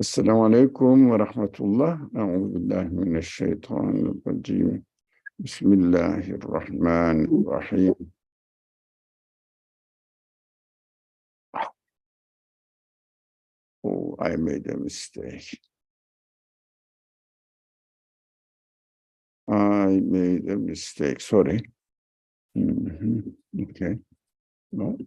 السلام عليكم ورحمة الله. أعوذ بالله من الشيطان الرجيم. بسم الله الرحمن الرحيم. Oh, I made a mistake. Sorry. Okay. No.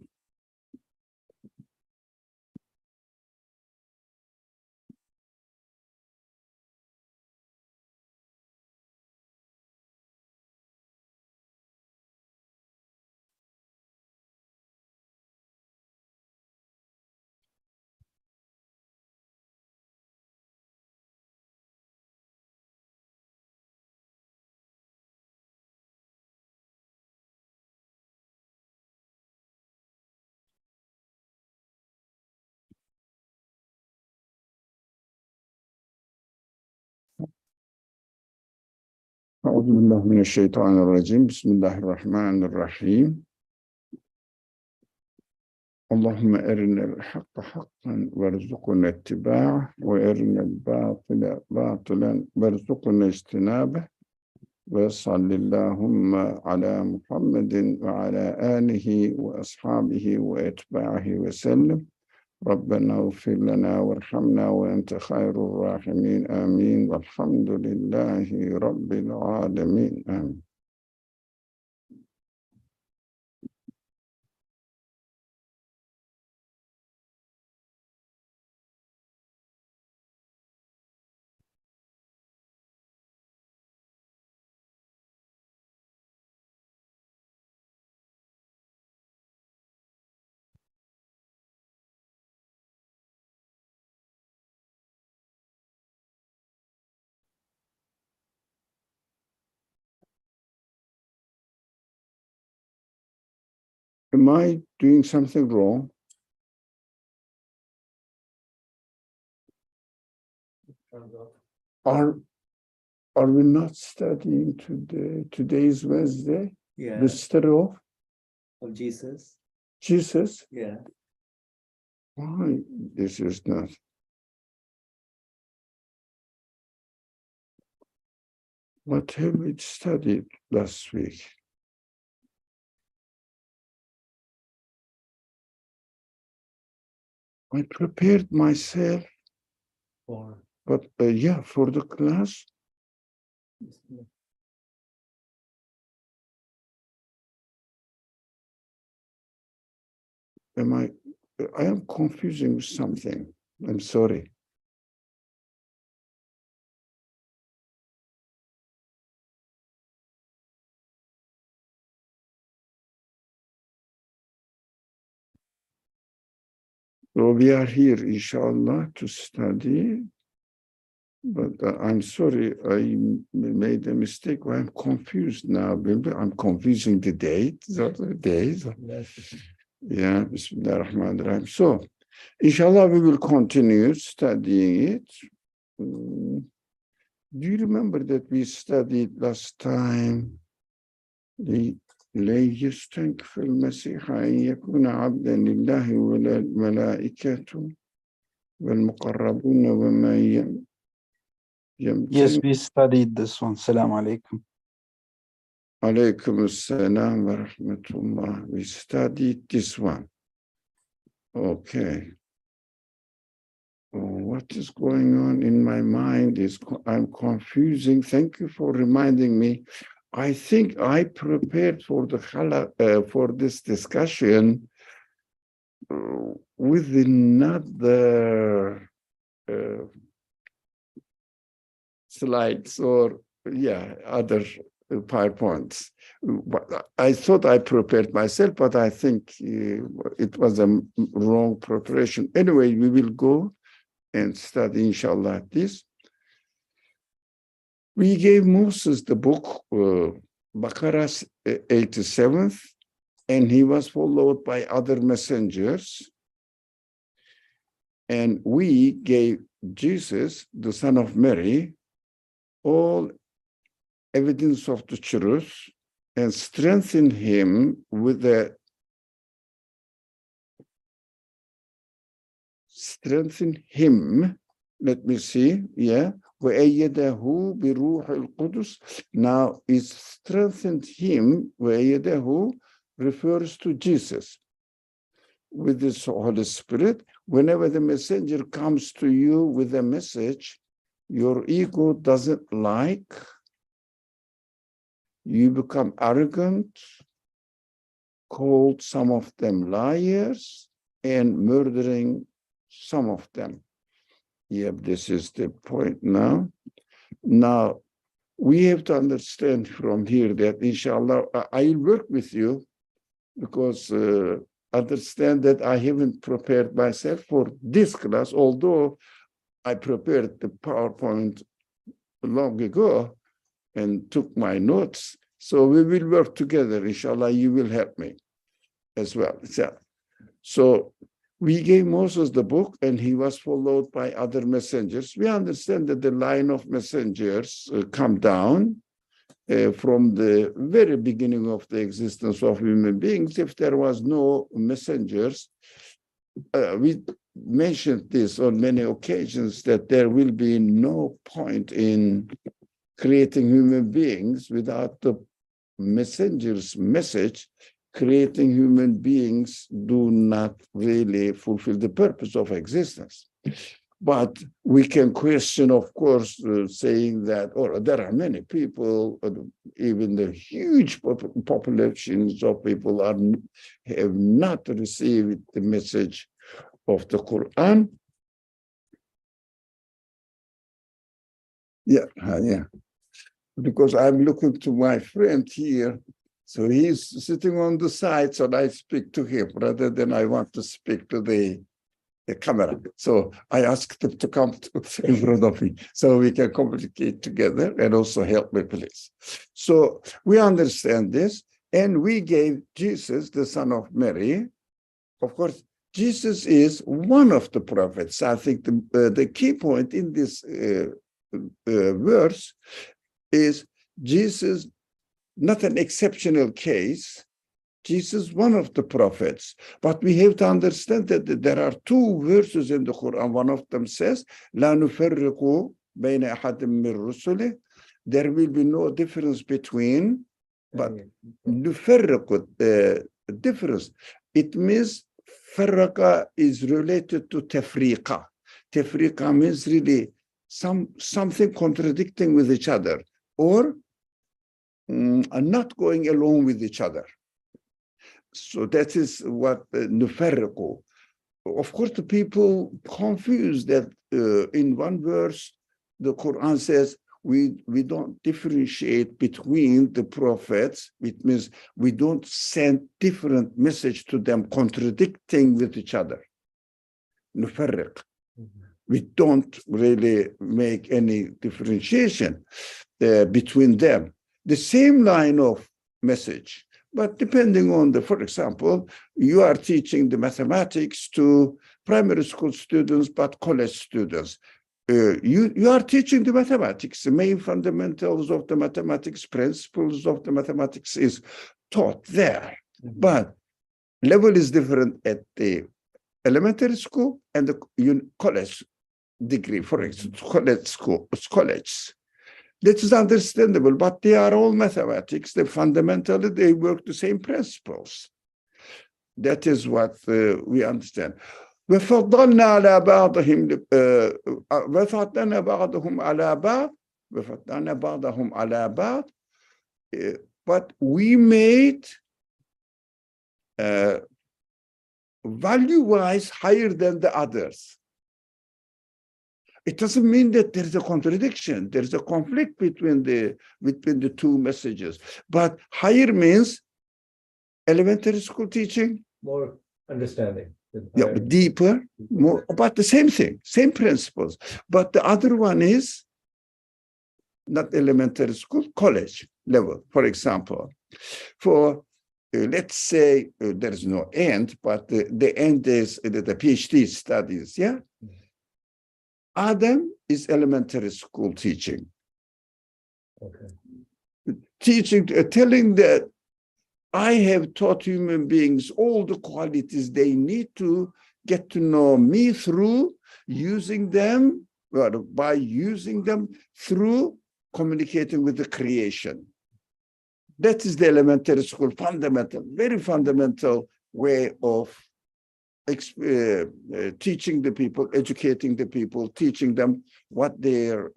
أعوذ بالله من الشيطان الرجيم. بسم الله الرحمن الرحيم. اللهم أرنا الحق حقا وارزقنا اتباعه وأرنا الباطل باطلا وارزقنا اجتنابه وصل اللهم على محمد وعلى آله وأصحابه وأتباعه وسلم. ربنا اغفر لنا وارحمنا وأنت خير الراحمين آمين والحمد لله رب العالمين آمين. Am I doing something wrong? Are we not studying today? Today is Wednesday. Yeah. The story Of Jesus. Jesus. Yeah. Why this is not? What have we studied last week? I prepared myself, but yeah, for the class. I am confusing something. I'm sorry. So we are here, inshallah, to study. But I'm sorry, I made a mistake. I'm confused now. I'm confusing the dates of the days. Yeah, Bismillah ar-Rahman ar-Rahim. So, inshallah, we will continue studying it. Do you remember that we studied last time لا يستنكف المسيح أن يكون عبدا لله ولا الملائكة والمقربون وما Yes, we studied this one. Assalamu alaikum. Alaykum assalam wa rahmatullah. We studied this one. Okay. What is going on in my mind is I'm confusing. Thank you for reminding me. I think I prepared for the for this discussion with another slides or other PowerPoints. I thought I prepared myself, but I think it was a wrong preparation. Anyway, we will go and study, inshallah, this. We gave Moses the book, Baqarah 87th, and he was followed by other messengers. And we gave Jesus, the son of Mary, all evidence of the truth and strengthened him with the Let me see. Yeah. وَأَيَّدَهُ بِرُوحِ الْقُدُسِ. Now, it strengthened him. وَأَيَّدَهُ refers to Jesus with the Holy Spirit. Whenever the messenger comes to you with a message your ego doesn't like, you become arrogant, called some of them liars, and murdering some of them. Yep, this is the point now. Now, we have to understand from here that, inshallah, I'll work with you because understand that I haven't prepared myself for this class, although I prepared the PowerPoint long ago and took my notes. So we will work together, inshallah. You will help me as well. So we gave Moses the book, and he was followed by other messengers. We understand that the line of messengers come down from the very beginning of the existence of human beings. If there was no messengers, we mentioned this on many occasions, that there will be no point in creating human beings without the messenger's message. Creating human beings do not really fulfill the purpose of existence. But we can question, of course, saying that, or there are many people, even the huge populations of people have not received the message of the Quran. Yeah. Because I'm looking to my friend here. So he's sitting on the side, so I speak to him rather than I want to speak to the camera. So I asked him to come in front of me so we can communicate together, and also help me, please. So we understand this, and we gave Jesus, the son of Mary. Of course, Jesus is one of the prophets. I think the key point in this verse is Jesus, not an exceptional case. Jesus, one of the prophets. But we have to understand that there are two verses in the Quran. One of them says, "La nufarriqu bayna ahadin min rusulih." There will be no difference between, but nufarriqu, difference. It means farraqa is related to tafriqa. Tafriqa means really something contradicting with each other, or are not going along with each other. So that is what nufarriqu. Of course, the people confuse that in one verse, the Quran says we don't differentiate between the prophets. It means we don't send different message to them contradicting with each other. Nufarriq. We don't really make any differentiation between them. The same line of message, but depending on for example, you are teaching the mathematics to primary school students, but college students. You are teaching the mathematics. The main fundamentals of the mathematics, principles of the mathematics is taught there. But level is different at the elementary school and the college degree, for instance, college. That is understandable, but they are all mathematics. Fundamentally, they work the same principles. That is what we understand. وَفَضَّلْنَا عَلَى بَعْضِهِمْ وَفَضَّلْنَا بَعْضَهُمْ عَلَى بَعْضٍ. But we made value-wise higher than the others. It doesn't mean that there's a contradiction. There's a conflict between the two messages. But higher means elementary school teaching. More understanding. Yeah, deeper, more, but the same thing, same principles. But the other one is not elementary school, college level, for example. For let's say there's no end, but the end is the PhD studies, yeah? Adam is elementary school teaching. Okay. Teaching, telling that I have taught human beings all the qualities they need to get to know me through using them by using them through communicating with the creation. That is the elementary school, fundamental, very fundamental way of teaching the people, educating the people, teaching them what their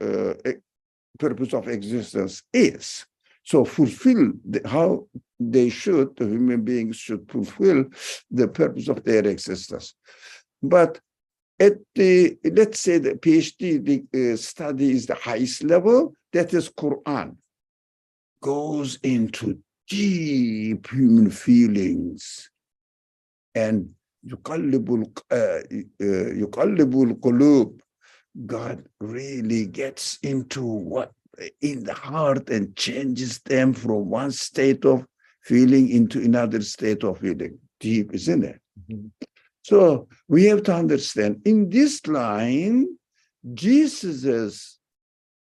purpose of existence is. So fulfill how they should, the human beings should fulfill the purpose of their existence. But at the, let's say the PhD study is the highest level, that is Quran. Goes into deep human feelings and yuqallibul qulub. God really gets into what in the heart and changes them from one state of feeling into another state of feeling. Deep, isn't it? Mm-hmm. So we have to understand in this line, Jesus's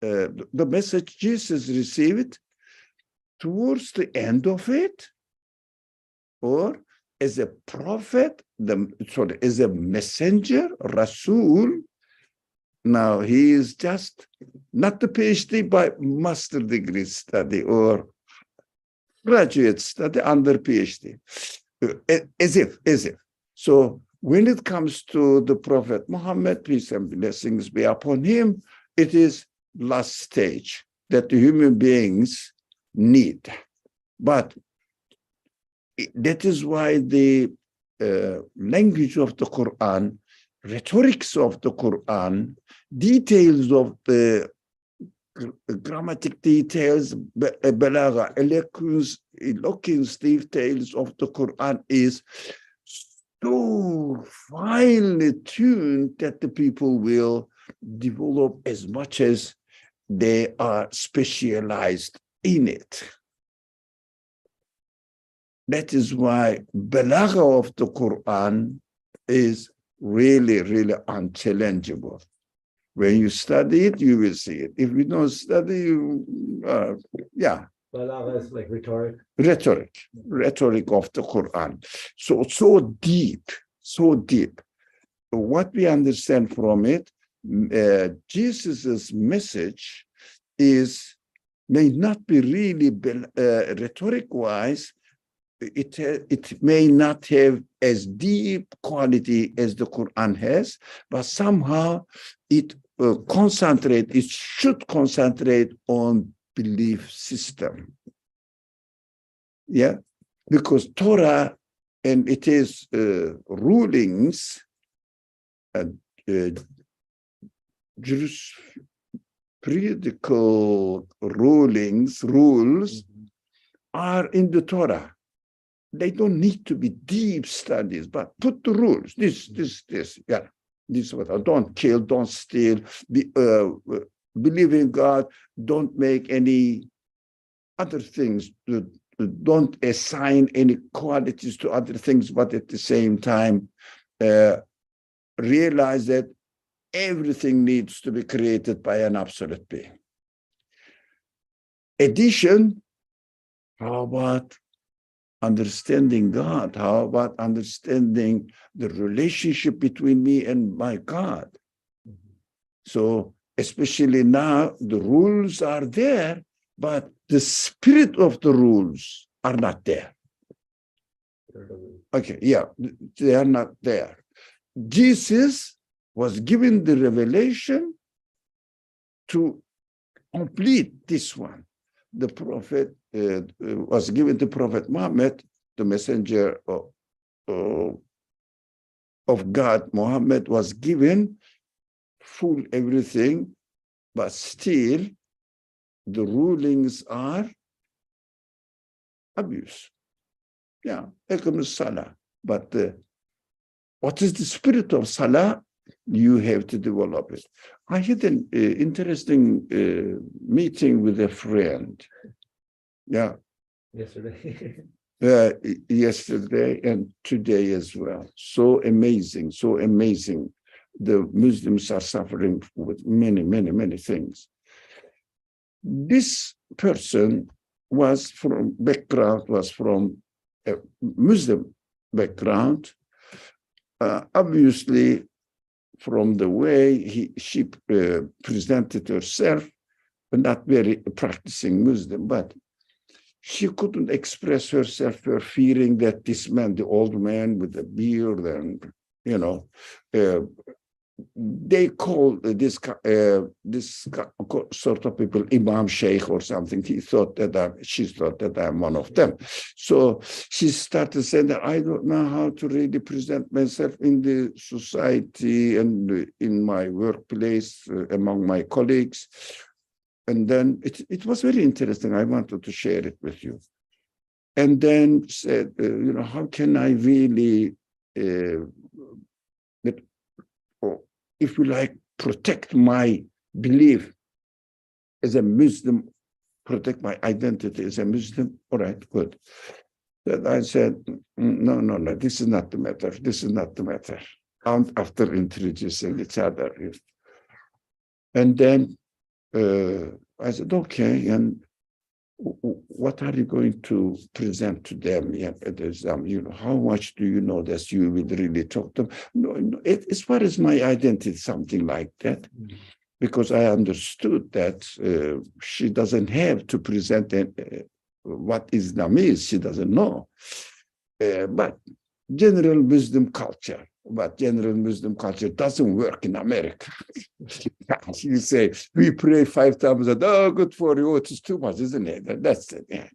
the message Jesus received towards the end of it, or as a prophet, as a messenger, Rasul. Now he is just not the PhD, but master degree study or graduate study under PhD, as if. So when it comes to the Prophet Muhammad, peace and blessings be upon him, it is last stage that the human beings need. But that is why the language of the Quran, rhetorics of the Quran, details of the grammatic details, balagha, eloquence details of the Quran is so finely tuned that the people will develop as much as they are specialized in it. That is why balagha of the Quran is really, really unchallengeable. When you study it, you will see it. If you don't study, Balagha is like rhetoric. Rhetoric of the Quran. So deep. What we understand from it, Jesus's message may not be really rhetoric-wise. It may not have as deep quality as the Quran has, but somehow it should concentrate on belief system. Yeah, because Torah and it is rulings, jurisprudential rules are in the Torah. They don't need to be deep studies, but put the rules. This, yeah. This is what I don't kill, don't steal, believe in God, don't make any other things, don't assign any qualities to other things, but at the same time, realize that everything needs to be created by an absolute being. Addition, how about understanding God? How about understanding the relationship between me and my God? So especially now, the rules are there, but the spirit of the rules are not there. Okay, yeah, they are not there. Jesus was given the revelation to complete this one. The prophet was given to Prophet Muhammad, the messenger of God. Muhammad was given full everything, but still the rulings are abuse. Yeah, Salah. But what is the spirit of Salah? You have to develop it. I had an interesting meeting with a friend. Yeah. Yesterday. Yesterday and today as well. So amazing. The Muslims are suffering with many things. This person was from a Muslim background. Obviously, from the way she presented herself, not very practicing Muslim, but she couldn't express herself for fearing that this man, the old man with the beard, and they call this sort of people Imam Sheikh or something. She thought that I'm one of them. So she started saying that I don't know how to really present myself in the society and in my workplace among my colleagues. And then it was very interesting. I wanted to share it with you. And then said, how can I really, if you like, protect my belief as a Muslim, protect my identity as a Muslim? All right, good. Then I said, no, this is not the matter. This is not the matter. After introducing each other. And then I said, okay, and what are you going to present to them? How much do you know that you will really talk to them? No, as far as my identity, something like that, because I understood that she doesn't have to present what Islam is. She doesn't know. But general Muslim culture doesn't work in America. You say, we pray 5 times a day, oh, good for you. It is too much, isn't it? That's it. Yeah.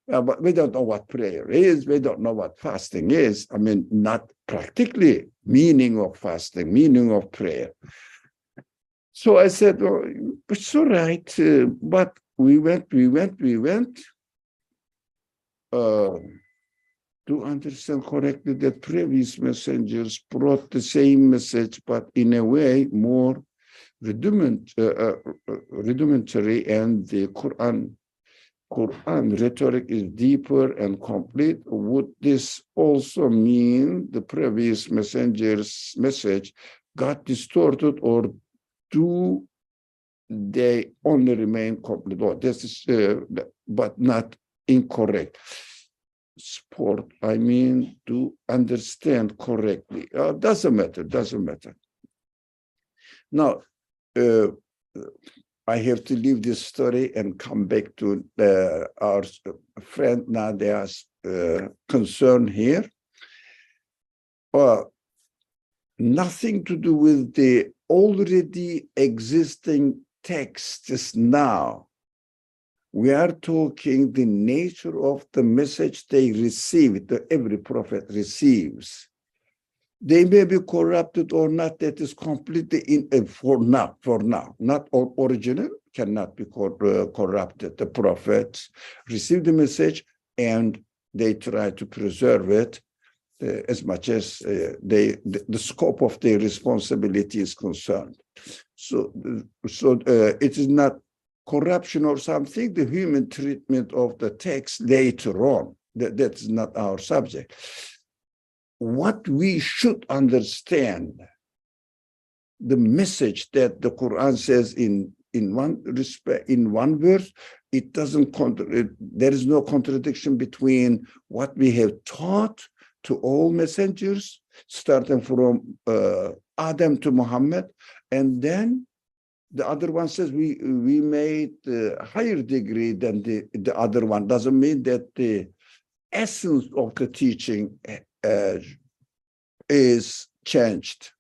But we don't know what prayer is. We don't know what fasting is. I mean, not practically meaning of fasting, meaning of prayer. So I said, oh, it's all right. But we went. To understand correctly that previous messengers brought the same message, but in a way more rudimentary, and the Quran rhetoric is deeper and complete. Would this also mean the previous messenger's message got distorted, or do they only remain complete? Well, this is, but not incorrect. Sport, I mean, to understand correctly. Doesn't matter. Now, I have to leave this story and come back to our friend Nadia's concern here. Nothing to do with the already existing texts now. We are talking the nature of the message they receive, that every prophet receives. They may be corrupted or not, that is completely for now. Not all original, cannot be corrupted. The prophets receive the message and they try to preserve it as much as the scope of their responsibility is concerned. So it is not corruption or something, the human treatment of the text later on. That's not our subject. What we should understand, the message that the Quran says in one verse, it doesn't there is no contradiction between what we have taught to all messengers, starting from Adam to Muhammad, and then the other one says we made a higher degree than the other one. Doesn't mean that the essence of the teaching is changed,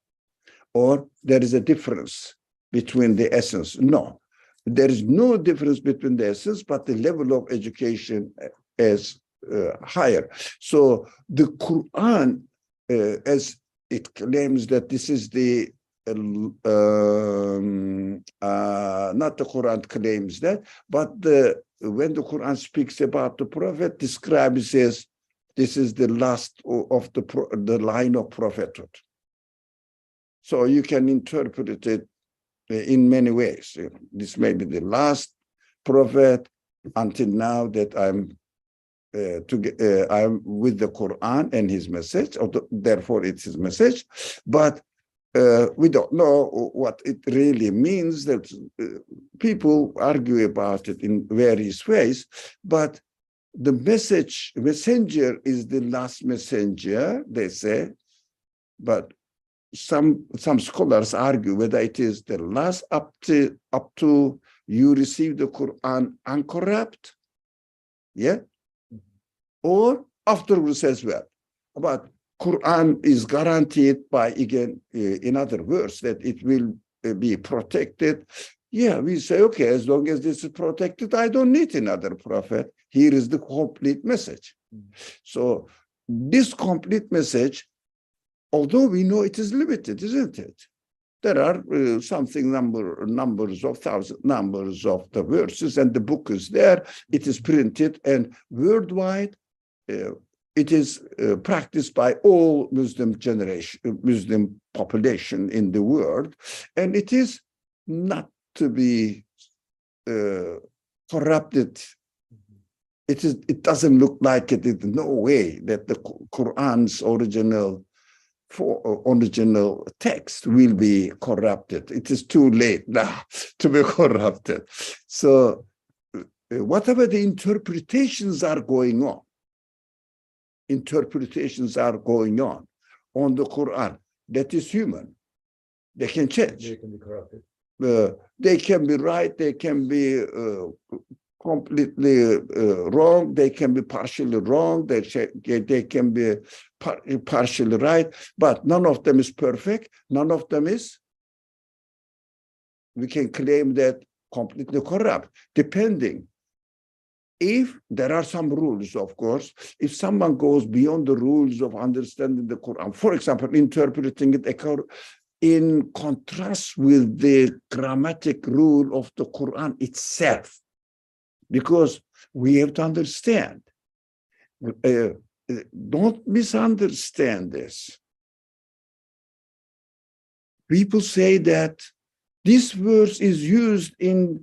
or there is a difference between the essence. No, there is no difference between the essence, but the level of education is higher. So the Quran, as it claims that this is the not the Quran claims that, but when the Quran speaks about the prophet, describes as this is the last of the line of prophethood. So you can interpret it in many ways. This may be the last prophet until now that I'm with the Quran and his message, therefore it's his message, but we don't know what it really means. That people argue about it in various ways, but the messenger is the last messenger, they say, but some scholars argue whether it is the last up to you receive the Quran uncorrupt, yeah, or afterwards as well. But Quran is guaranteed by, again, in other words, that it will be protected. Yeah, we say, okay, as long as this is protected, I don't need another prophet. Here is the complete message. So this complete message, although we know it is limited, isn't it? There are numbers of the verses, and the book is there. It is printed, and worldwide, it is practiced by all Muslim population in the world, and it is not to be corrupted. It doesn't look like it. There's no way that the Quran's original text will be corrupted. It is too late now to be corrupted. So whatever the interpretations are going on on the Quran, that is human. They can change. They can be corrupted. They can be right. They can be completely wrong. They can be partially wrong. They can be partially right. But none of them is perfect. None of them is, we can claim that, completely corrupt, depending. If there are some rules, of course, if someone goes beyond the rules of understanding the Quran, for example, interpreting it in contrast with the grammatic rule of the Quran itself, because we have to understand, don't misunderstand this. People say that this verse is used in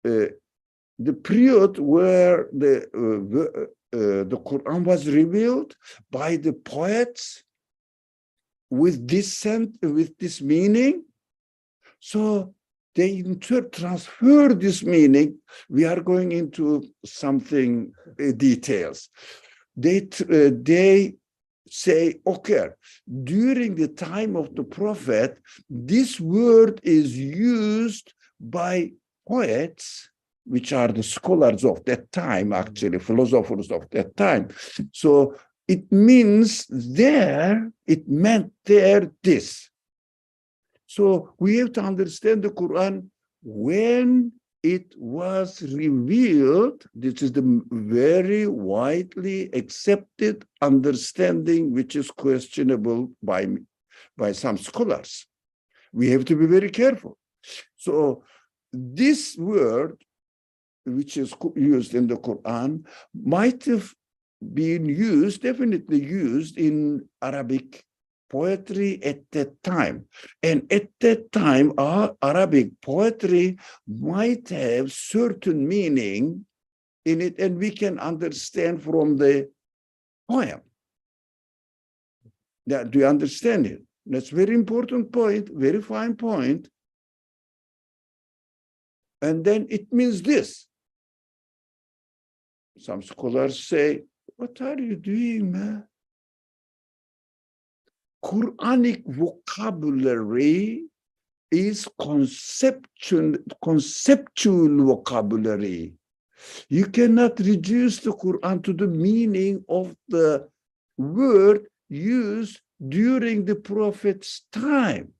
the period where the Quran was revealed by the poets with this meaning. So they transfer this meaning. We are going into something details. They say, okay, during the time of the prophet, this word is used by poets, which are the scholars of that time, actually, philosophers of that time. So it meant there this. So we have to understand the Quran when it was revealed. This is the very widely accepted understanding, which is questionable by some scholars. We have to be very careful. So this word, which is used in the Quran, might have been definitely used in Arabic poetry at that time. And at that time, our Arabic poetry might have certain meaning in it, and we can understand from the poem. Now, do you understand it? That's a very important point, very fine point. And then it means this. Some scholars say, what are you doing, man? Quranic vocabulary is conceptual vocabulary. You cannot reduce the Quran to the meaning of the word used during the prophet's time,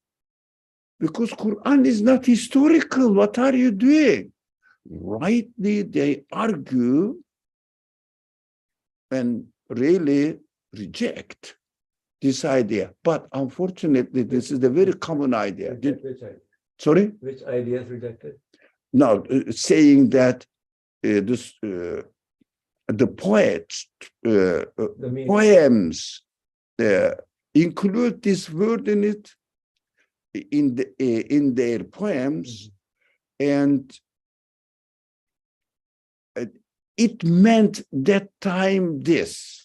because Quran is not historical. What are you doing? Rightly, they argue and really reject this idea. But unfortunately, this is a very common idea. Which idea? Sorry? Which idea is rejected? No, saying that the poets, poems include this word in it, in their poems, and it meant that time this.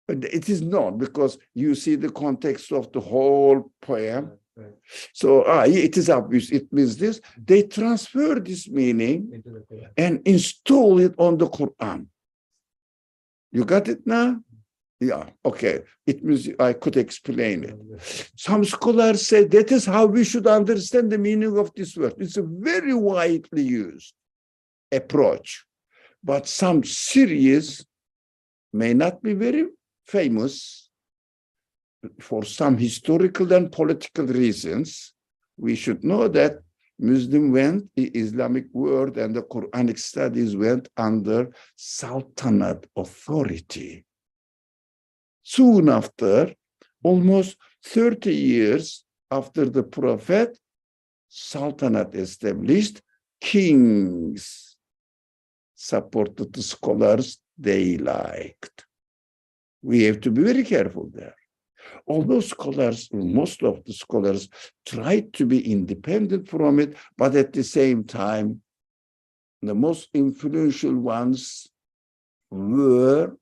But it is not, because you see the context of the whole poem. Right. So it is obvious. It means this. They transfer this meaning Into the Quran. and install it on the Quran. You got it now? Yeah, okay. It means I could explain it. Some scholars say that is how we should understand the meaning of this word. It's a very widely used approach, but some series may not be very famous for some historical and political reasons. We should know that Muslim went, the Islamic world and the Quranic studies went under Sultanate authority. Soon after, almost 30 years after the Prophet, Sultanate established, kings supported the scholars they liked. We have to be very careful there. Although scholars, most of the scholars tried to be independent from it, but at the same time, the most influential ones were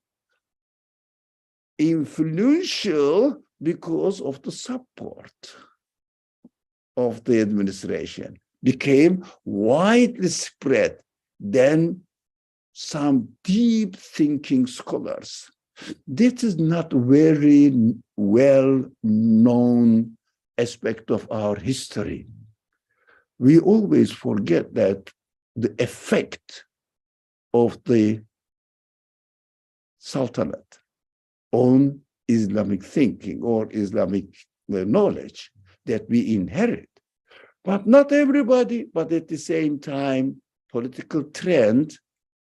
influential because of the support of the administration, became widely spread than some deep thinking scholars. This is not very well known aspect of our history. We always forget that the effect of the Sultanate on Islamic thinking or Islamic knowledge that we inherit. But not everybody, but at the same time, political trend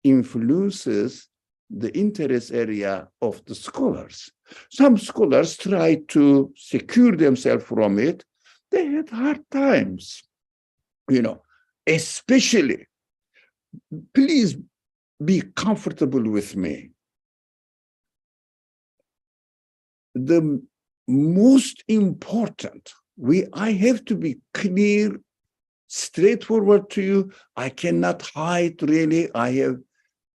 influences the interest area of the scholars. Some scholars try to secure themselves from it. They had hard times, especially, please be comfortable with me. The most important, I have to be clear, straightforward to you. I cannot hide really. I have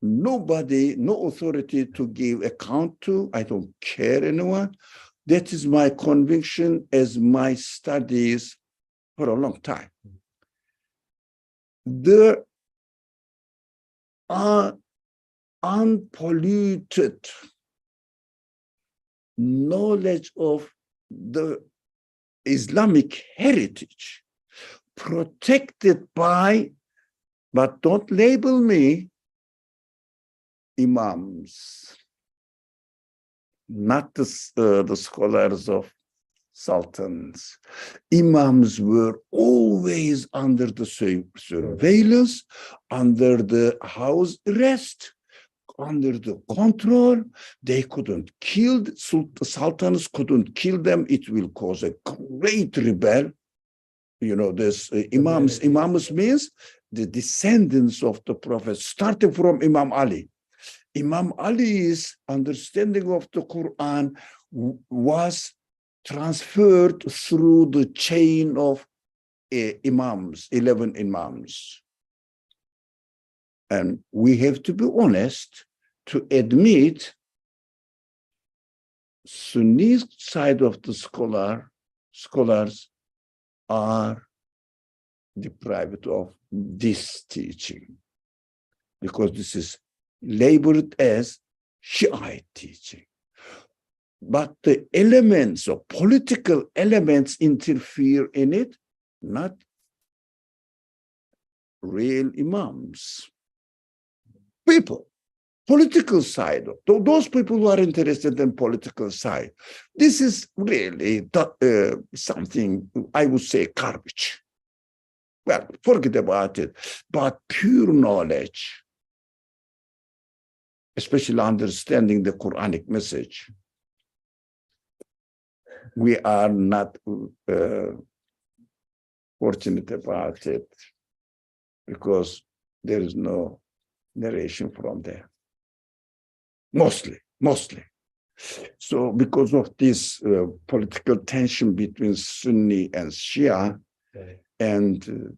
nobody, no authority to give account to. I don't care anyone. That is my conviction as my studies for a long time. The unpolluted knowledge of the Islamic heritage, protected by, but don't label me, imams, not the scholars of sultans. Imams were always under the surveillance, under the house arrest, under the control. They couldn't kill, the sultans couldn't kill them. It will cause a great rebel. This imams means the descendants of the Prophet, starting from Imam Ali. Imam Ali's understanding of the Quran was transferred through the chain of imams, 11 imams. And we have to be honest to admit Sunni side of the scholars are deprived of this teaching because this is labeled as Shiite teaching. But the elements or political elements interfere in it, not real imams. People, political side, those people who are interested in political side. This is really something, I would say, garbage. Well, forget about it. But pure knowledge, especially understanding the Quranic message, we are not fortunate about it because there is no narration from there. Mostly. So because of this political tension between Sunni and Shia, and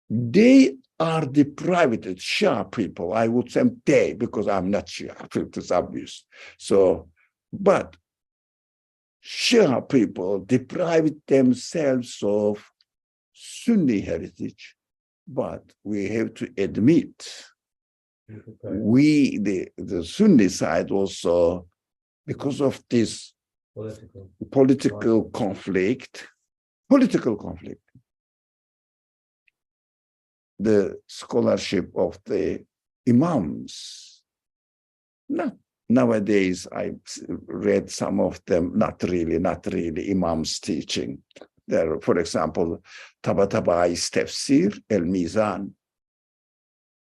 they are deprived, Shia people, I would say they, because I'm not Shia, it's obvious. So, but Shia people deprived themselves of Sunni heritage, but we have to admit, we, the Sunni side also because of this Political. conflict, the scholarship of the imams. Not nowadays, I read some of them, not really imams teaching. There, for example, Tabatabai's Tafsir, El-Mizan.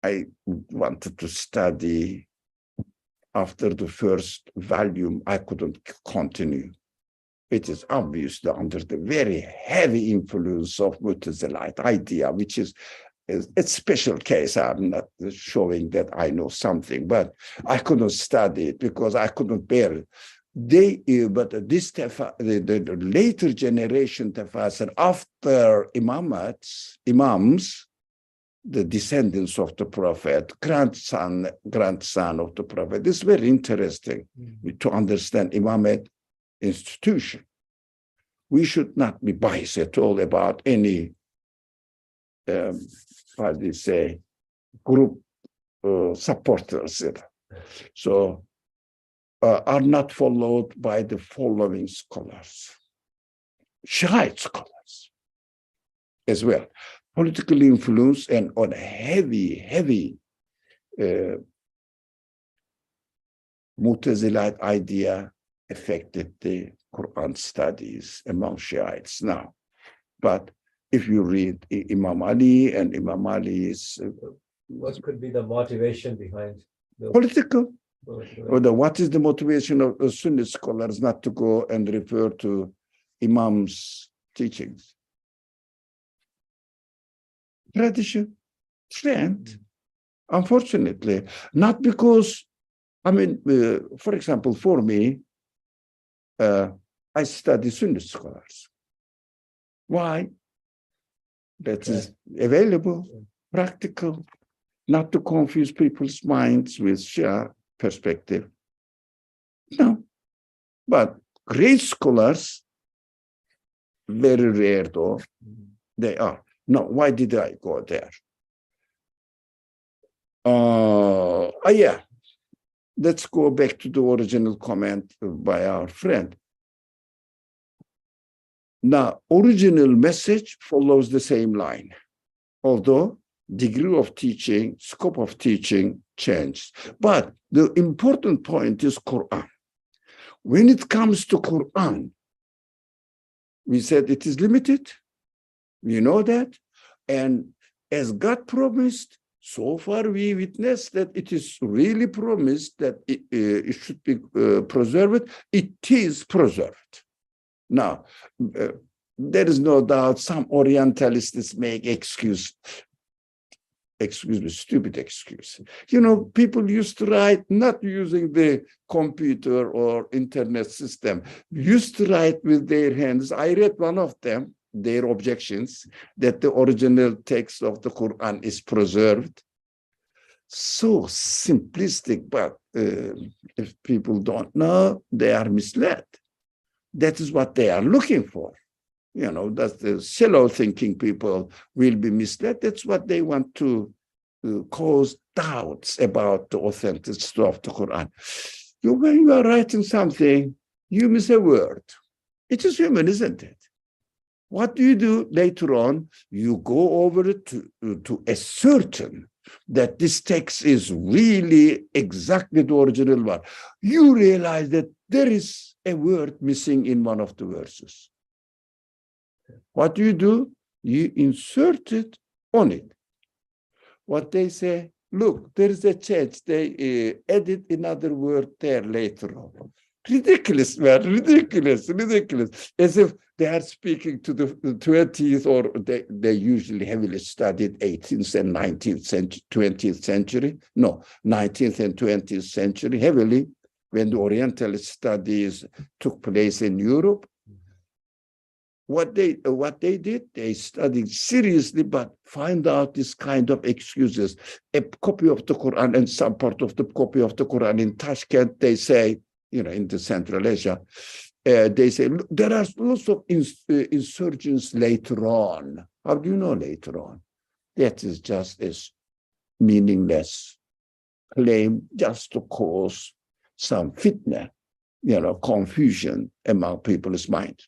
I wanted to study. After the first volume, I couldn't continue. It is obviously under the very heavy influence of Mutazilite idea, which is a special case. I'm not showing that I know something, but I couldn't study it because I couldn't bear it. But this the later generation tafsir after imams, the descendants of the Prophet, grandson of the Prophet. It's very interesting to understand imamate institution. We should not be biased at all about any, how do you say, group supporters. So are not followed by the following scholars, Shiite scholars as well. Political influence and on a heavy Mutazilite idea affected the Quran studies among Shiites now. But if you read Imam Ali and Imam Ali's... What could be the motivation behind the political? What is the motivation of Sunni scholars not to go and refer to Imam's teachings? Tradition, trend, unfortunately. Not because, I mean, for example, for me, I study Sunni scholars. Why? That is available, practical, not to confuse people's minds with Shia perspective. No. But great scholars, very rare though, they are. No, why did I go there? Yeah, let's go back to the original comment by our friend. Now, original message follows the same line, although degree of teaching, scope of teaching changed. But the important point is Quran. When it comes to Quran, we said it is limited. We know that. And as God promised, so far we witnessed that it is really promised that it should be preserved. It is preserved. Now, there is no doubt some Orientalists make stupid excuse. You know, people used to write, not using the computer or internet system, used to write with their hands. I read one of them, their objections, that the original text of the Quran is preserved. So simplistic, but if people don't know, they are misled. That is what they are looking for. You know, that's the shallow thinking people will be misled. That's what they want to cause doubts about the authenticity of the Quran. When you are writing something, you miss a word. It is human, isn't it? What do you do later on? You go over it to ascertain that this text is really exactly the original one. You realize that there is a word missing in one of the verses. What do? You insert it on it. What they say, look, there is a change. They edit another word there later on. Ridiculous, man, ridiculous. As if they are speaking to the 20th, or they usually heavily studied 18th and 19th century, 20th century. No, 19th and 20th century, heavily, when the Orientalist studies took place in Europe. What they did, they studied seriously, but find out this kind of excuses. A copy of the Quran and some part of the copy of the Quran in Tashkent, they say, you know, in the Central Asia, they say, look, there are lots of insurgents later on. How do you know later on? That is just a meaningless claim just to cause some fitna. confusion among people's minds.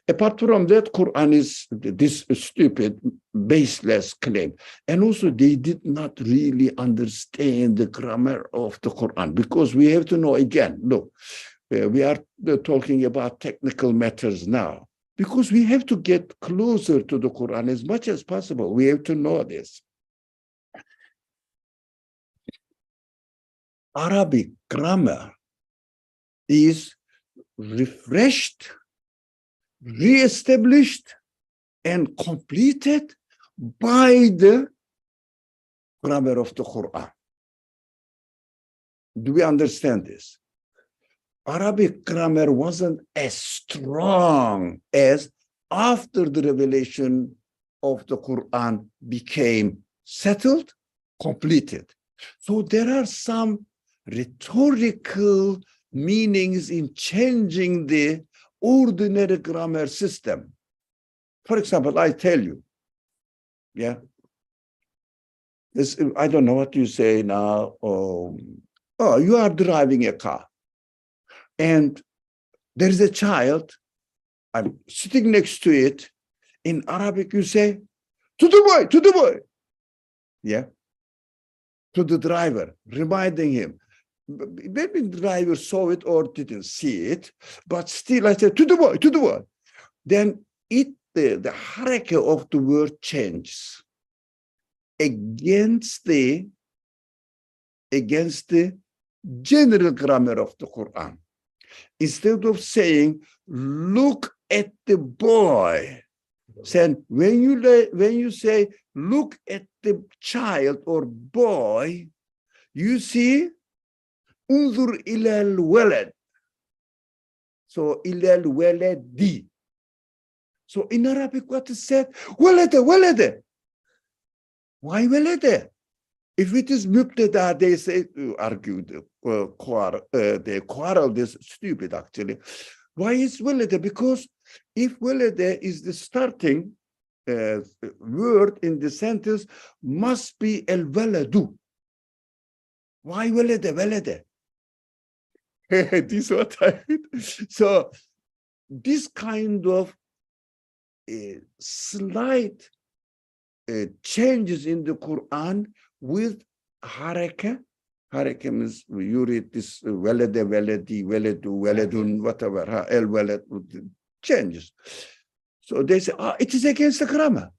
Apart from that, Quran is this stupid, baseless claim. And also they did not really understand the grammar of the Quran, because we have to know again, look, we are talking about technical matters now, because we have to get closer to the Quran as much as possible. We have to know this. Arabic grammar is refreshed, re-established, and completed by the grammar of the Quran. Do we understand this? Arabic grammar wasn't as strong as after the revelation of the Quran became settled, completed. So there are some rhetorical meanings in changing the ordinary grammar system. For example, I tell you, I don't know what you say now. You are driving a car, and there is a child. I'm sitting next to it. In Arabic, you say, to the boy. To the driver, reminding him. Maybe the driver saw it or didn't see it, but still I said, to the boy. Then the haraka of the word changes against the general grammar of the Quran. Instead of saying, look at the boy, then when you say, look at the child or boy, you see, unzur ilal walad. So ilal waladi. So in Arabic, what is said? Walada. Why walada? If it is mubtada, they say, argued, they quarrel this stupid actually. Why is walada? Because if walada is the starting word in the sentence, must be el waladu. Why walada? This is what I mean. So this kind of slight changes in the Quran with haraka. Haraka means you read this walada, waladi, waladu, waladun, whatever, el walad, changes. So they say, it is against the grammar.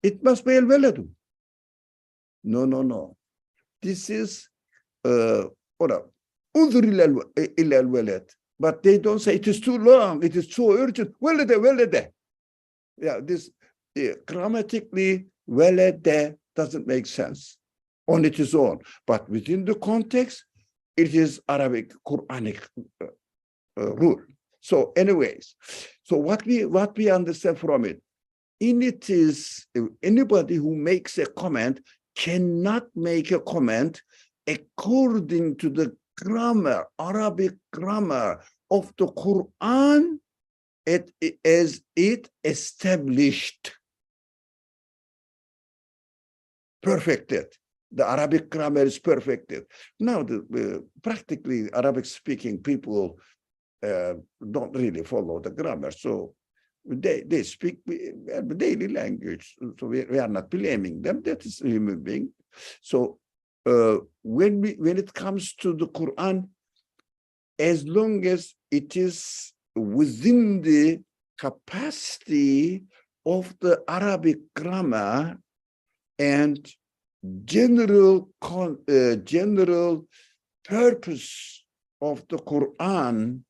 It must be el waladu. No. This is unzur ila al walad. But they don't say it is too long, it is too urgent. Walada. Yeah, this grammatically, walada doesn't make sense on its own. But within the context, it is Arabic Quranic rule. So anyways, so what we understand from it, it is anybody who makes a comment cannot make a comment according to the grammar, Arabic grammar of the Quran as it established, perfected. The Arabic grammar is perfected. Now, practically Arabic-speaking people don't really follow the grammar, so they speak daily language. So we are not blaming them. That is a human being. So when it comes to the Quran, as long as it is within the capacity of the Arabic grammar and general purpose of the Quran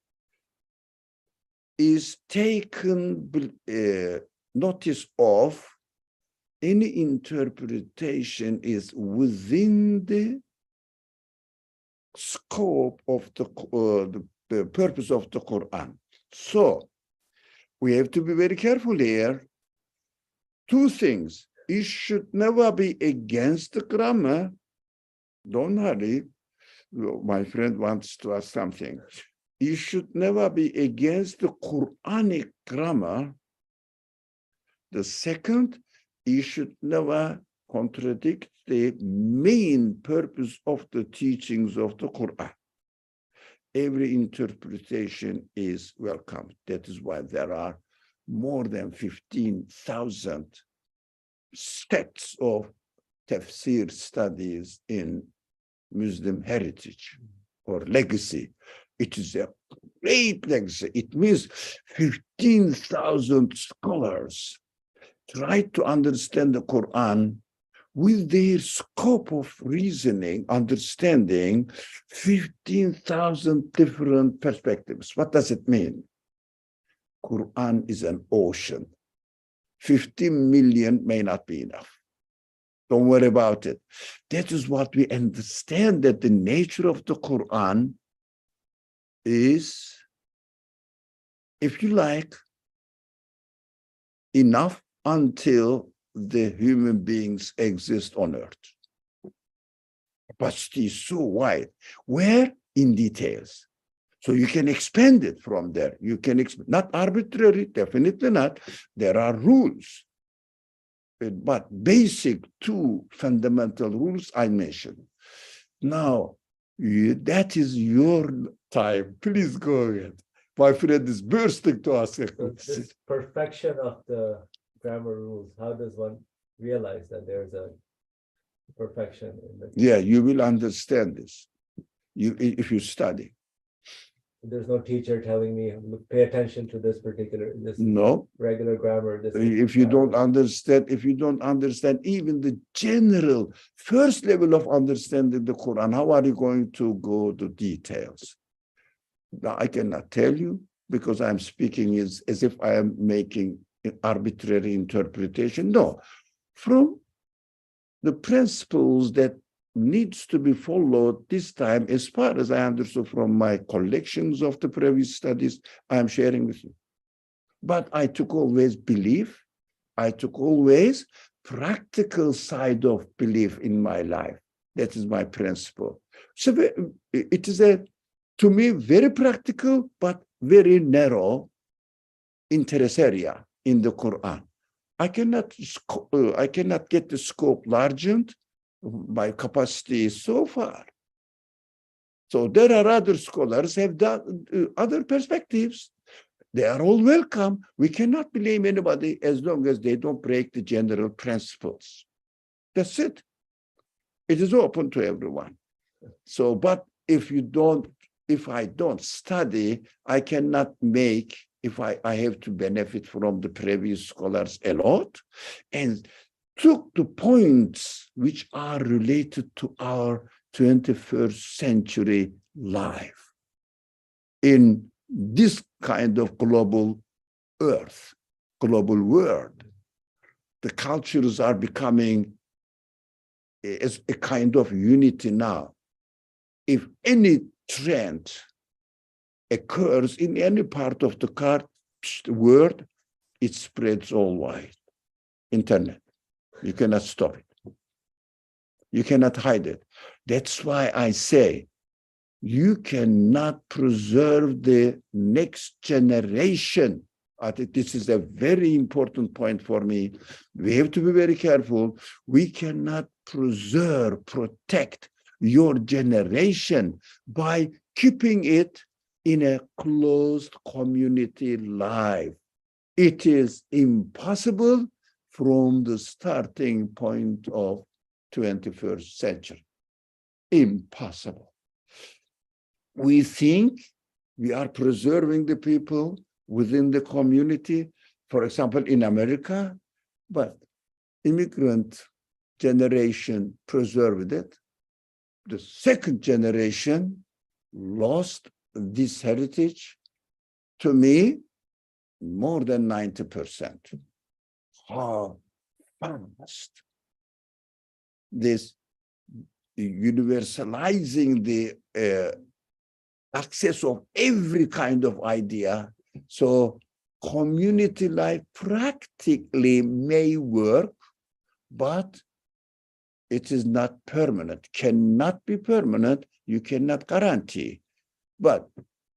is taken notice of, any interpretation is within the scope of the purpose of the Quran. So we have to be very careful here. Two things. It should never be against the grammar. Don't hurry. My friend wants to ask something. It should never be against the Quranic grammar. The second, it should never contradict the main purpose of the teachings of the Quran. every interpretation is welcome. That is why there are more than 15,000 sects of tafsir studies in Muslim heritage or legacy. It is a great legacy. It means 15,000 scholars try to understand the Quran with their scope of reasoning, understanding 15,000 different perspectives. What does it mean? Quran is an ocean. 15 million may not be enough. Don't worry about it. That is what we understand, that the nature of the Quran is, if you like, enough until the human beings exist on earth. But it is so wide. Where? In details. So you can expand it from there. You can, not arbitrary, definitely not. There are rules. But basic two fundamental rules I mentioned. Now, that is your time. Please go ahead. My friend is bursting to ask a So question. this perfection of the grammar rules, how does one realize that there's a perfection in the? Yeah, you will understand this. If you study. There's no teacher telling me, "Look, pay attention to this particular, this No, regular grammar. This if you don't understand, even the general first level of understanding the Quran, how are you going to go to details? Now, I cannot tell you because I'm speaking as if I am making an arbitrary interpretation. No, from the principles that needs to be followed this time, as far as I understood from my collections of the previous studies, I'm sharing with you. But I took always belief. I took always practical side of belief in my life. That is my principle. So it is to me, very practical, but very narrow interest area in the Quran. I cannot get the scope largened. My capacity is so far. So there are other scholars have done other perspectives. They are all welcome. We cannot blame anybody as long as they don't break the general principles. That's it. It is open to everyone. So, but if I don't study, I cannot make, if I have to benefit from the previous scholars a lot, and took the points which are related to our 21st century life in this kind of global earth, global world. The cultures are becoming as a kind of unity now. If any trend occurs in any part of the world, it spreads all wide. Internet. You cannot stop it. You cannot hide it. That's why I say you cannot preserve the next generation. I think this is a very important point for me. We have to be very careful. We cannot protect your generation by keeping it in a closed community life. It is impossible from the starting point of 21st century. Impossible. We think we are preserving the people within the community, for example, in America, but immigrant generation preserved it. The second generation lost this heritage. To me, more than 90%. How fast this universalizing the access of every kind of idea. So community life practically may work, but it is not permanent, cannot be permanent, you cannot guarantee. But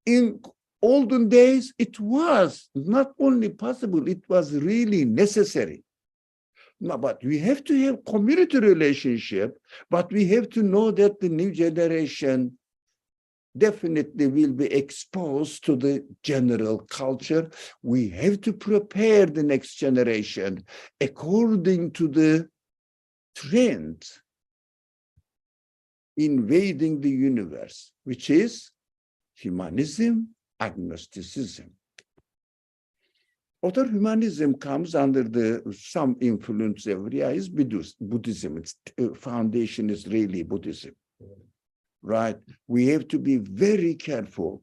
in olden days, it was not only possible, it was really necessary. No, but we have to have community relationship, but we have to know that the new generation definitely will be exposed to the general culture. We have to prepare the next generation according to the trend invading the universe, which is humanism, agnosticism. Other humanism comes under some influence area is Buddhism. Its foundation is really Buddhism, right? We have to be very careful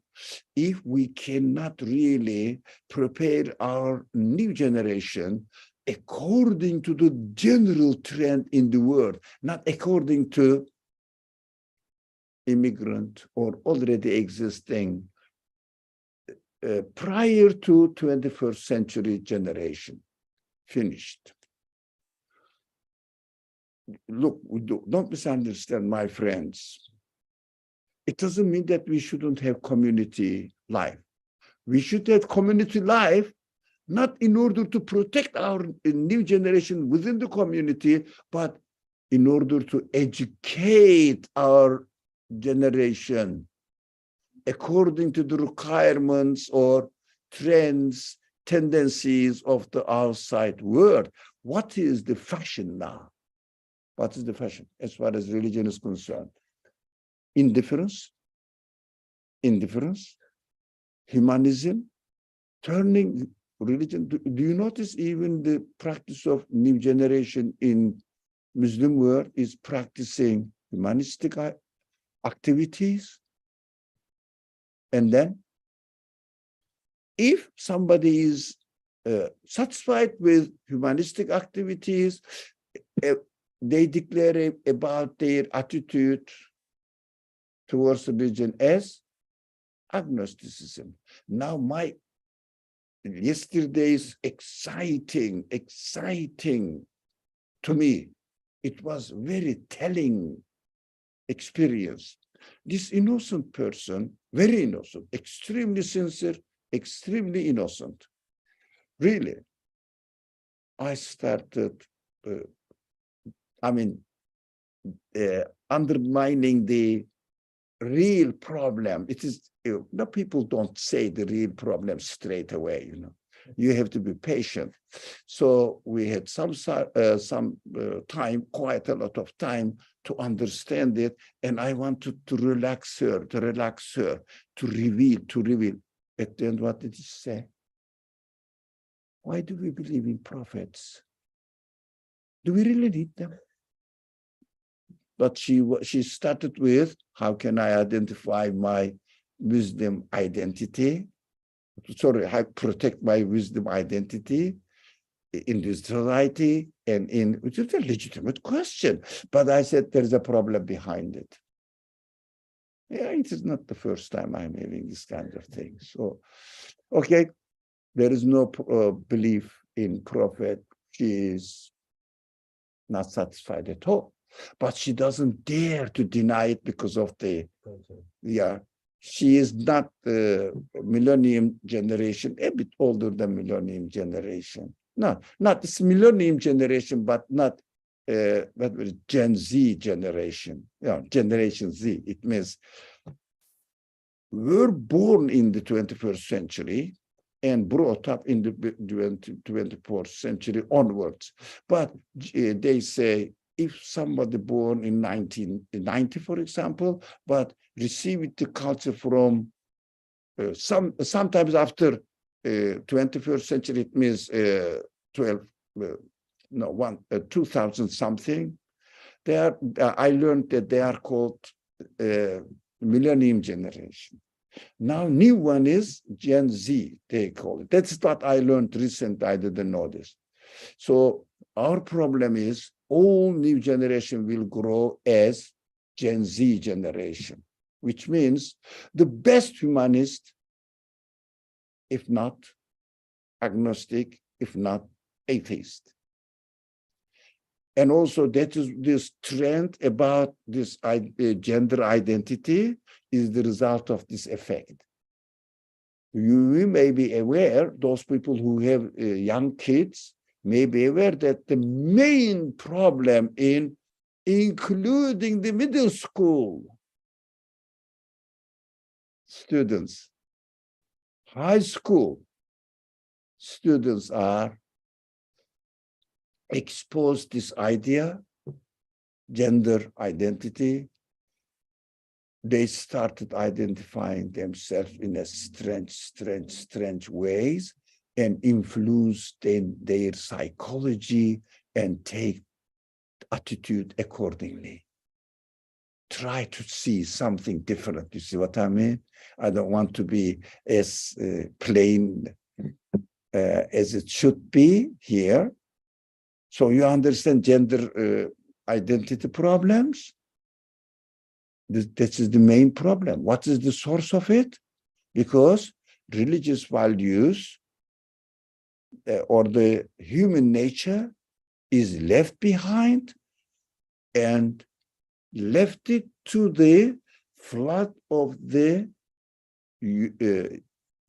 if we cannot really prepare our new generation according to the general trend in the world, not according to immigrant or already existing prior to 21st century generation. Finished. Look, don't misunderstand, my friends. It doesn't mean that we shouldn't have community life. We should have community life, not in order to protect our new generation within the community, but in order to educate our generation according to the requirements or trends, tendencies of the outside world. What is the fashion now? What is the fashion as far as religion is concerned? Indifference, humanism, turning religion. Do you notice even the practice of new generation in Muslim world is practicing humanistic activities? And then, if somebody is satisfied with humanistic activities, they declare about their attitude towards religion as agnosticism. Now, yesterday's exciting to me. It was very telling experience. This innocent person, very innocent, extremely sincere, extremely innocent. Really, I started, undermining the real problem. It is, people don't say the real problem straight away, You have to be patient. So we had some time, quite a lot of time to understand it. And I wanted to relax her, to reveal. At the end, what did he say? Why do we believe in prophets? Do we really need them? But she started with, how can I identify my wisdom identity? Sorry, how protect my wisdom identity in this society and which is a legitimate question. But I said, there's a problem behind it. Yeah, it is not the first time I'm having this kind of thing. So, okay, there is no belief in prophet. She is not satisfied at all. But she doesn't dare to deny it because of she is not the millennium generation, a bit older than millennium generation. No, not this millennium generation, but not Gen Z generation. Generation Z. It means we're born in the 21st century and brought up in the 24th century onwards. But they say, if somebody born in 1990, for example, but received the culture from sometimes after 21st century, it means 2000 something. I learned that they are called millennium generation. Now, new one is Gen Z, they call it. That's what I learned recently. I didn't know this. So our problem is all new generation will grow as Gen Z generation, which means the best humanist, if not agnostic, if not atheist. And also that is this trend about this gender identity is the result of this effect. You may be aware, those people who have young kids may be aware that the main problem in including the middle school students, high school students are exposed this idea, gender identity. They started identifying themselves in a strange ways and influenced their psychology and take attitude accordingly. Try to see something different. You see what I mean? I don't want to be as plain as it should be here. So you understand gender identity problems? This is the main problem. What is the source of it? Because religious values or the human nature is left behind and left it to the flood of the,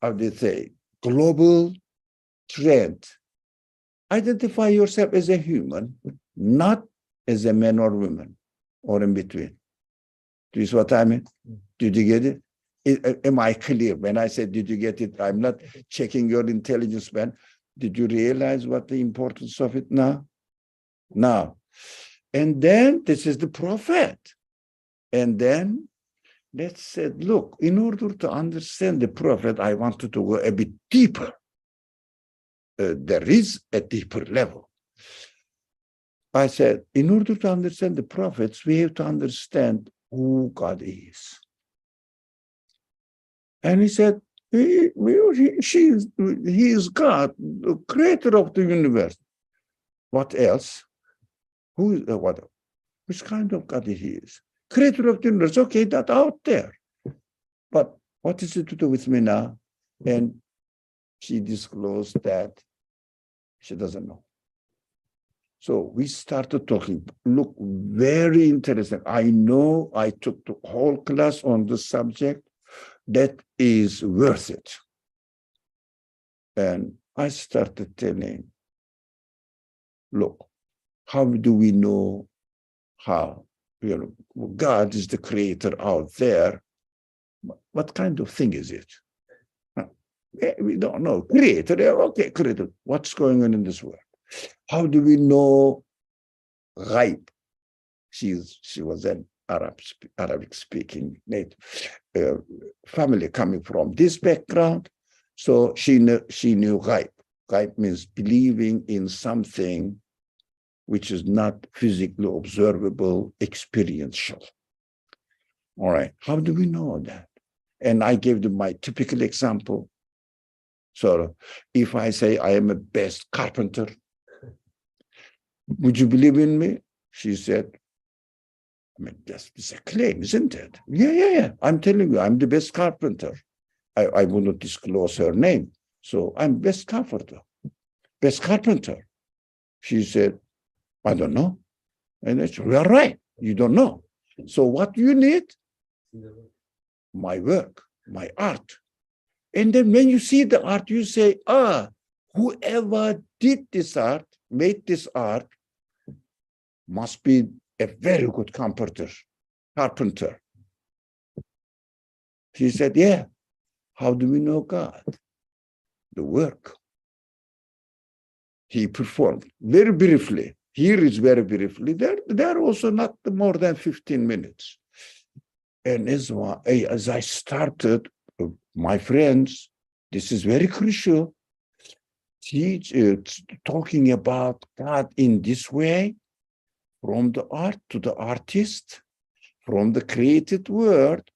how do you say, global trend. Identify yourself as a human, not as a man or woman, or in between. Do you see what I mean? Did you get it? Am I clear? When I said, did you get it? I'm not checking your intelligence, man. Did you realize what the importance of it now? Now. And then this is the prophet. And then let's say, look, in order to understand the prophet, I wanted to go a bit deeper. There is a deeper level. I said, in order to understand the prophets, we have to understand who God is. And he said, he is God, the creator of the universe. What else? Who is what? Which kind of God he is? Creator of the universe. Okay, that's out there. But what is it to do with me now? And she disclosed that she doesn't know. So we started talking. Look, very interesting. I know I took the whole class on the subject. That is worth it. And I started telling, look, how do we know how? God is the creator out there. What kind of thing is it? We don't know. Creator, okay, creator. What's going on in this world? How do we know ghaib? She was an Arabic speaking native family coming from this background. So she knew ghaib. Ghaib means believing in something which is not physically observable, experiential. All right, how do we know that? And I gave them my typical example. So if I say I am a best carpenter, would you believe in me? She said, I mean, that's a claim, isn't it? Yeah. I'm telling you, I'm the best carpenter. I will not disclose her name. So I'm best carpenter. Best carpenter. She said, I don't know. And I said, you're right. You don't know. So what you need? My work, my art. And then when you see the art, you say, whoever did this art, made this art, must be a very good carpenter. She said, yeah. How do we know God? The work. He performed very briefly. Here is very briefly. There also not more than 15 minutes. And as I started, my friends, this is very crucial. Talking about God in this way, from the art to the artist, from the created word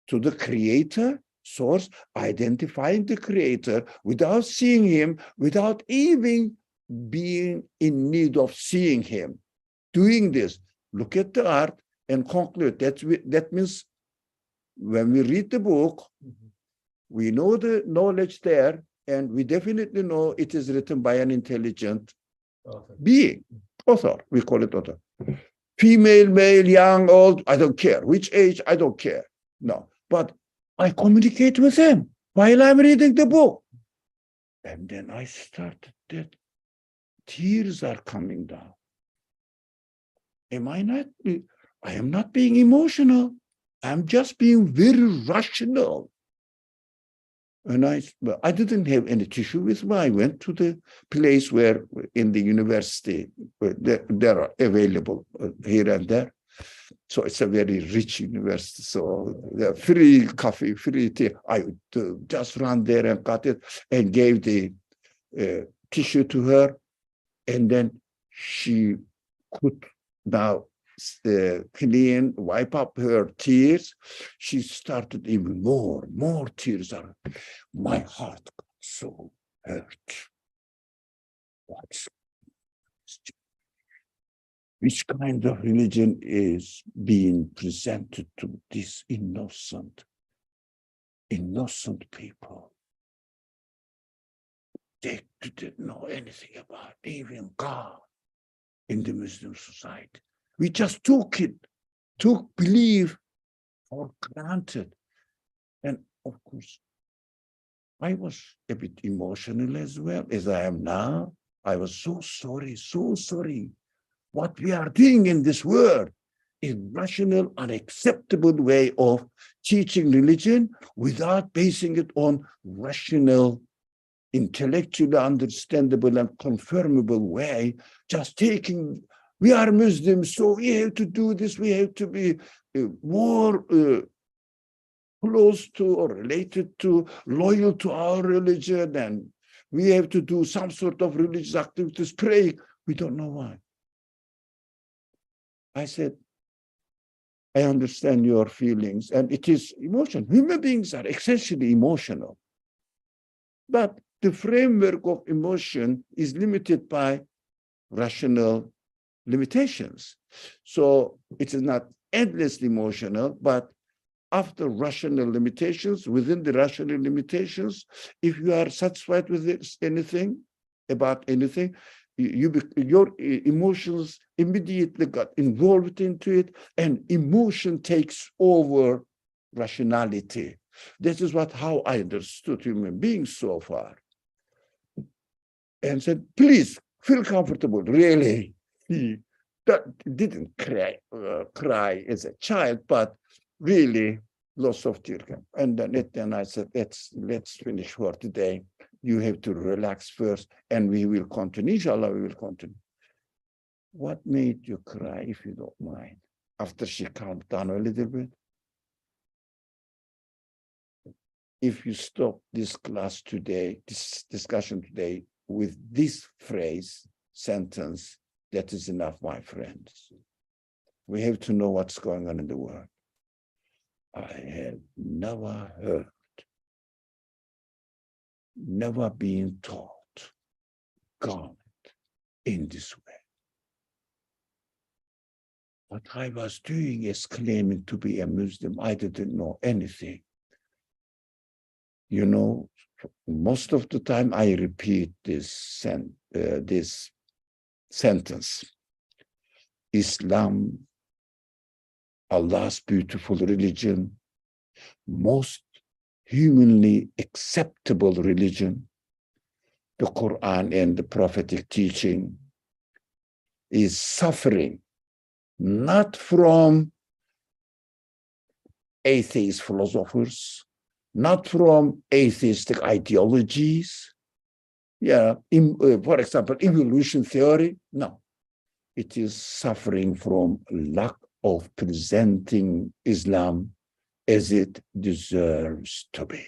to the creator, source, identifying the creator without seeing him, without even being in need of seeing him. Doing this, look at the art and conclude. That means when we read the book, we know the knowledge there, and we definitely know it is written by an intelligent being. Author, we call it author. Female, male, young, old, I don't care. Which age, I don't care. No, but I communicate with him while I'm reading the book. And then I started that tears are coming down. I am not being emotional. I'm just being very rational. And I didn't have any tissue with me. I went to the place where in the university, there are available here and there. So it's a very rich university. So the free coffee, free tea. I would just ran there and got it and gave the tissue to her. And then she could now clean, wipe up her tears. She started even more tears. My heart got so hurt. Which kind of religion is being presented to these innocent people? They didn't know anything about even God in the Muslim society. We just took belief for granted. And of course, I was a bit emotional as well as I am now. I was so sorry. What we are doing in this world is rational, unacceptable way of teaching religion without basing it on rational, intellectually understandable and confirmable way, just taking, we are Muslims, so we have to do this, we have to be more close to or related to, loyal to our religion, and we have to do some sort of religious activities, pray. We don't know why. I said, I understand your feelings, and it is emotion. Human beings are essentially emotional. But the framework of emotion is limited by rational limitations. So it is not endlessly emotional, but after rational limitations, within the rational limitations, if you are satisfied with anything, about anything, your emotions immediately got involved into it, and emotion takes over rationality. This is how I understood human beings so far. And said, please feel comfortable, really. He didn't cry as a child, but really lots of tears. And then I said, let's finish for today. You have to relax first, and we will continue. Inshallah, we will continue. What made you cry, if you don't mind? After she calmed down a little bit. If you stop this class today, this discussion today, with this sentence, that is enough, my friends. We have to know what's going on in the world. I have never heard, never been taught God in this way. What I was doing is claiming to be a Muslim. I didn't know anything. You know, most of the time I repeat this sentence. Islam, Allah's beautiful religion, most humanly acceptable religion, the Quran and the prophetic teaching, is suffering not from atheist philosophers, not from atheistic ideologies. For example, evolution theory. No, it is suffering from lack of presenting Islam as it deserves to be,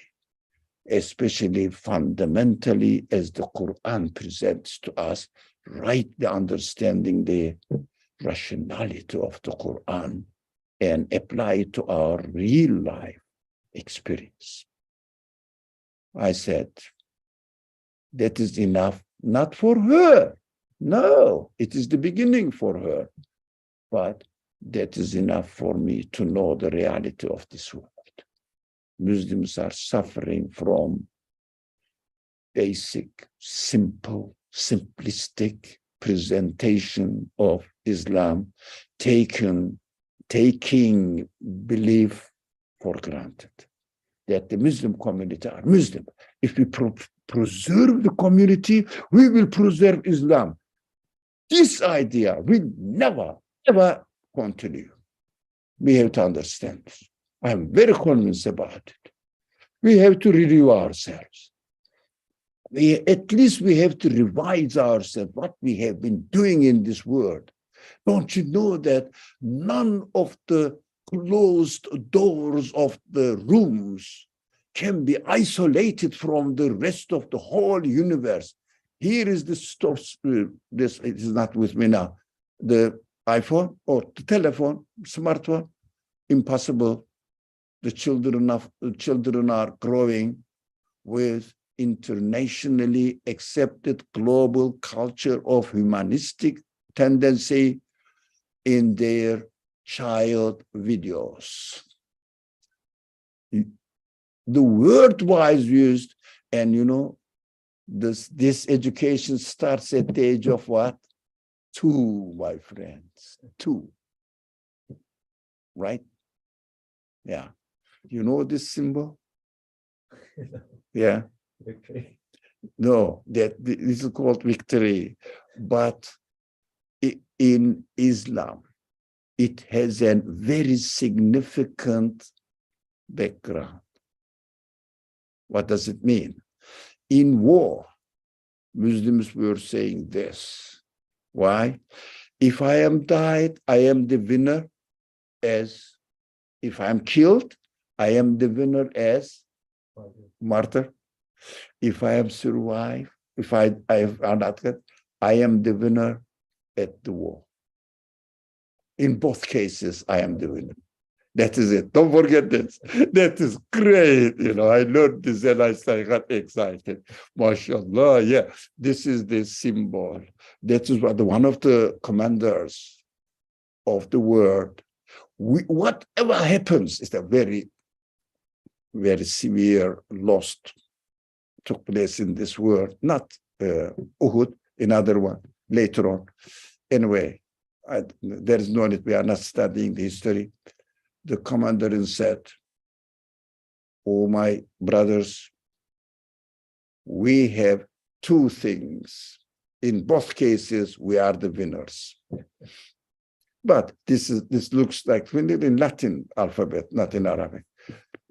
especially fundamentally as the Quran presents to us, rightly understanding the rationality of the Quran and apply it to our real life experience. I said, that is enough, not for her. No, it is the beginning for her. But that is enough for me to know the reality of this world. Muslims are suffering from basic, simple, simplistic presentation of Islam, taking belief for granted, that the Muslim community are Muslim. If we preserve the community, we will preserve Islam. This idea will never, ever continue. We have to understand this. I'm very convinced about it. We have to review ourselves. At least we have to revise ourselves, what we have been doing in this world. Don't you know that none of the closed doors of the rooms can be isolated from the rest of the whole universe? Here is the stuff, this it is not with me now, the iPhone or the telephone, smartphone, impossible. The children are growing with internationally accepted global culture of humanistic tendency in their child videos. The word was used, and you know, this education starts at the age of what? 2, my friends, 2. Right? Yeah. You know this symbol? Yeah. Victory. No, this is called victory. But in Islam, it has a very significant background. What does it mean? In war, Muslims were saying this. Why? If I am died, I am the winner. As if I am killed, I am the winner as martyr. If I am survived, if I am not dead, I am the winner at the war. In both cases, I am the winner. That is it. Don't forget this. That is great. You know, I learned this and I got excited. MashaAllah. Yeah, this is the symbol. That is what one of the commanders of the world, whatever happens, is a very, very severe loss took place in this world, not Uhud, another one later on. Anyway, there is no need, we are not studying the history. The commander said, oh, my brothers, we have 2 things. In both cases, we are the winners. But this looks like in Latin alphabet, not in Arabic.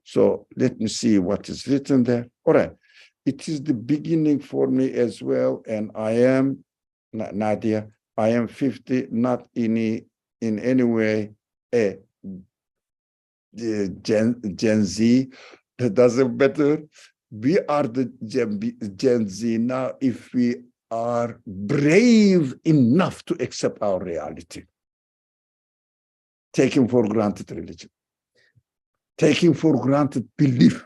So let me see what is written there. All right. It is the beginning for me as well. And I am, Nadia, I am 50, not in any way a Gen Z. That doesn't matter. We are the Gen Z now if we are brave enough to accept our reality. Taking for granted religion. Taking for granted belief.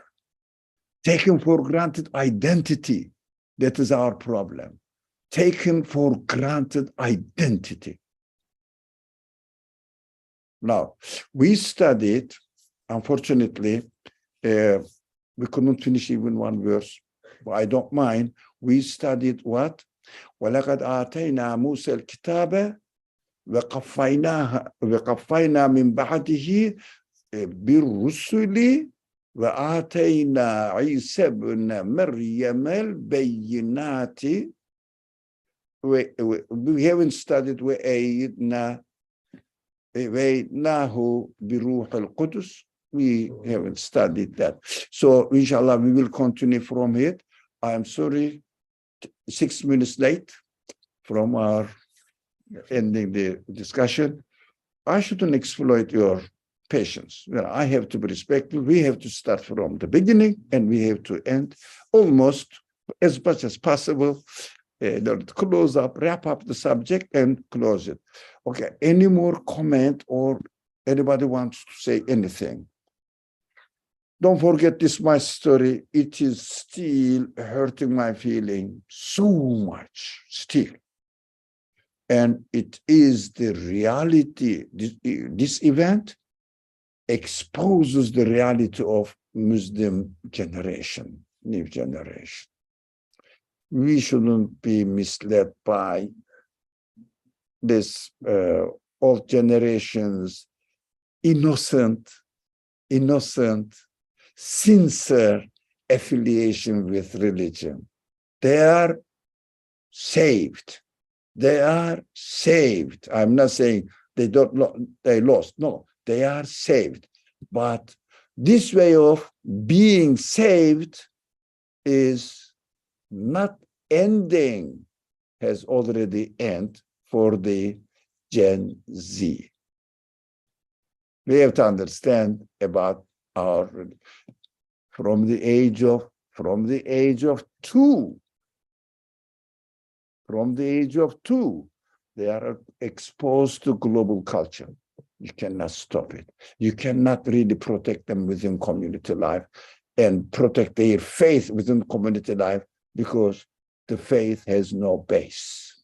Taking for granted identity. That is our problem. Taken for granted identity. Now, we studied, unfortunately, we couldn't finish even one verse, but I don't mind. We studied what? وَلَقَدْ آتَيْنَا مُوسَى الْكِتَابَ وَقَفَّيْنَا مِنْ بَعْدِهِ بِالرُّسُلِ وَآتَيْنَا عِيسَى ابْنَ مَرْيَمَ الْبَيِّنَاتِ. We haven't studied وَأَيَّدْنَاهُ بِرُوحِ الْقُدُسِ. We haven't studied that. So, inshallah, we will continue from here. I'm sorry, 6 minutes late from our ending the discussion. I shouldn't exploit your patience. You know, I have to be respectful. We have to start from the beginning and we have to end almost as much as possible. Close up, wrap up the subject and close it. Okay, any more comment or anybody wants to say anything? Don't forget this, my story. It is still hurting my feeling so much, still. And it is the reality. This event exposes the reality of Muslim generation, new generation. We shouldn't be misled by this old generation's innocent, sincere affiliation with religion. They are saved. They are saved. I'm not saying they lost. No, they are saved. But This way of being saved is not ending, has already ended for the Gen Z. We have to understand about our, from the age of 2, they are exposed to global culture. You cannot stop it. You cannot really protect them within community life and protect their faith within community life, because the faith has no base.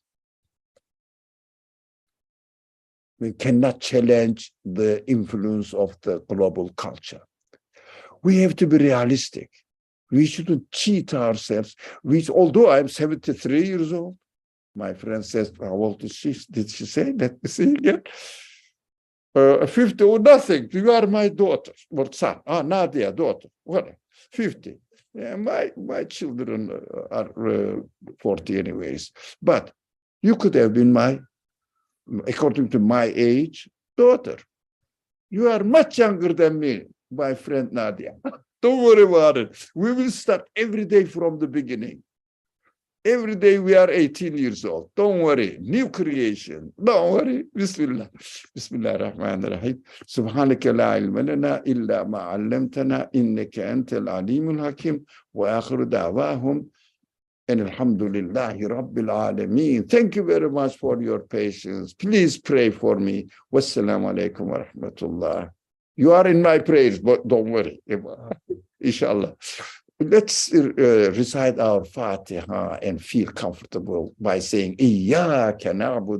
We cannot challenge the influence of the global culture. We have to be realistic. We shouldn't cheat ourselves. Although I'm 73 years old, my friend says, how old is she? Did she say? Let me see again. 50 or nothing. You are my daughter or son. Nadia, daughter. What? 50. Yeah, my children are 40 anyways. But you could have been according to my age, daughter. You are much younger than me, my friend Nadia. Don't worry about it. We will start every day from the beginning. Every day we are 18 years old. Don't worry. New creation. Don't worry. Bismillah. Bismillah ar-Rahman ar-Rahim. Subhanaka la ilma lana illa ma 'allamtana innaka antal alimul hakim. Wa akhiru da'wahum and alhamdulillahi rabbil alameen. Thank you very much for your patience. Please pray for me. Wassalamu alaikum wa rahmatullah. You are in my prayers, but don't worry. Inshallah. Let's recite our Fatiha and feel comfortable by saying, Iyyaka na'budu